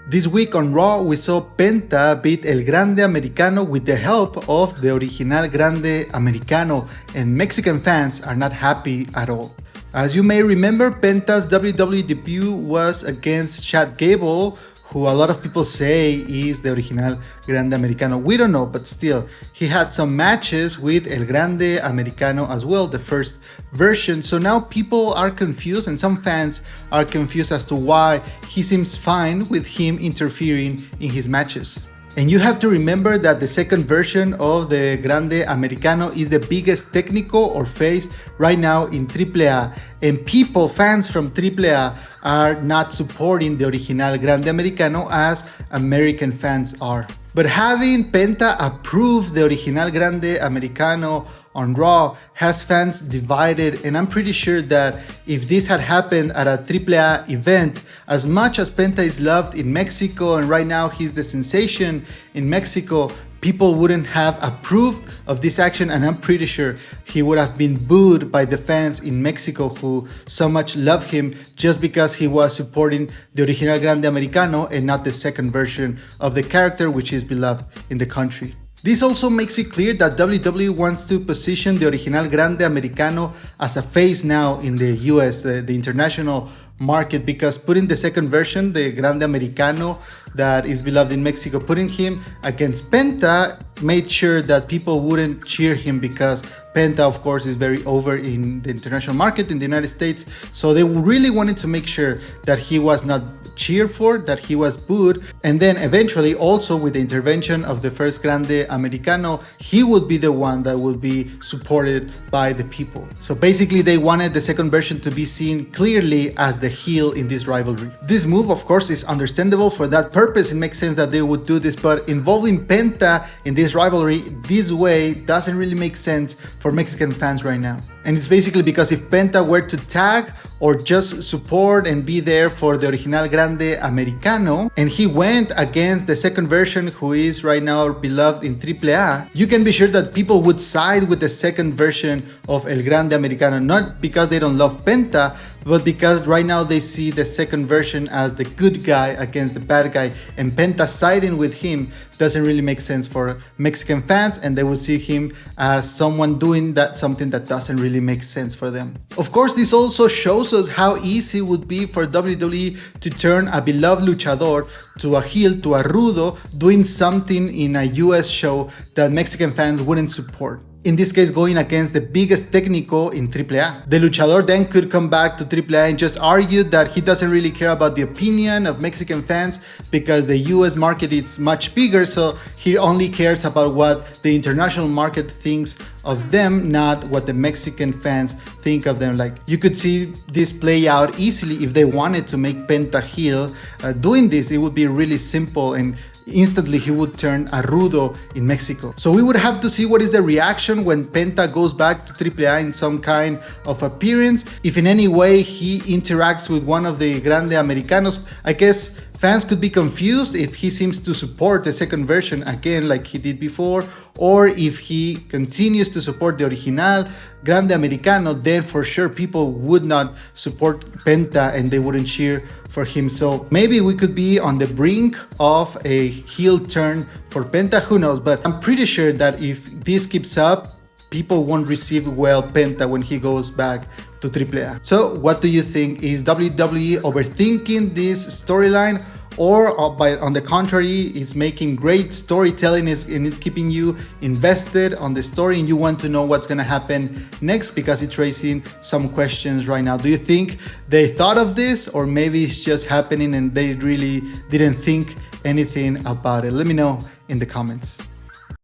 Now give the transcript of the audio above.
This week on Raw, we saw Penta beat El Grande Americano with the help of the original Grande Americano, and Mexican fans are not happy at all. As you may remember, Penta's WWE debut was against Chad Gable, who a lot of people say is the original Grande Americano. We don't know, but still, he had some matches with El Grande Americano as well, the first version. So now people are confused, and some fans are confused as to why he seems fine with him interfering in his matches. And you have to remember that the second version of the Grande Americano is the biggest Técnico or face right now in AAA. And people, fans from AAA, are not supporting the original Grande Americano as American fans are. But having Penta approve the original Grande Americano on Raw has fans divided, and I'm pretty sure that if this had happened at a AAA event, as much as Penta is loved in Mexico and right now he's the sensation in Mexico, people wouldn't have approved of this action, and I'm pretty sure he would have been booed by the fans in Mexico who so much love him just because he was supporting the original Grande Americano and not the second version of the character, which is beloved in the country. This also makes it clear that WWE wants to position the original Grande Americano as a face now in the US, the international market, because putting the second version, the Grande Americano that is beloved in Mexico, putting him against Penta made sure that people wouldn't cheer him, because Penta, of course, is very over in the international market in the United States. So they really wanted to make sure that he was not cheered for, that he was booed. And then eventually, also with the intervention of the first Grande Americano, he would be the one that would be supported by the people. So basically, they wanted the second version to be seen clearly as the heel in this rivalry. This move, of course, is understandable for that purpose. It makes sense that they would do this, but involving Penta in this rivalry this way doesn't really make sense for Mexican fans right now. And it's basically because if Penta were to tag or just support and be there for the original Grande Americano, and he went against the second version who is right now beloved in AAA, you can be sure that people would side with the second version of El Grande Americano, not because they don't love Penta, but because right now they see the second version as the good guy against the bad guy, and Penta siding with him doesn't really make sense for Mexican fans, and they would see him as someone doing something that doesn't really make sense for them. Of course, this also shows us how easy it would be for WWE to turn a beloved luchador to a heel, to a rudo, doing something in a US show that Mexican fans wouldn't support. In this case, going against the biggest Técnico in AAA. The luchador then could come back to AAA and just argue that he doesn't really care about the opinion of Mexican fans because the US market is much bigger, so he only cares about what the international market thinks of them, not what the Mexican fans think of them. Like, you could see this play out easily if they wanted to make Penta heel. Doing this, it would be really simple, and instantly he would turn a rudo in Mexico. So we would have to see what is the reaction when Penta goes back to AAA in some kind of appearance. If in any way he interacts with one of the Grande Americanos, I guess fans could be confused if he seems to support the second version again like he did before, or if he continues to support the original Grande Americano, then for sure people would not support Penta and they wouldn't cheer for him. So maybe we could be on the brink of a heel turn for Penta, who knows, but I'm pretty sure that if this keeps up, people won't receive well Penta when he goes back to AAA. So what do you think? Is WWE overthinking this storyline, or on the contrary, is making great storytelling and it's keeping you invested on the story and you want to know what's going to happen next because it's raising some questions right now? Do you think they thought of this, or maybe it's just happening and they really didn't think anything about it? Let me know in the comments.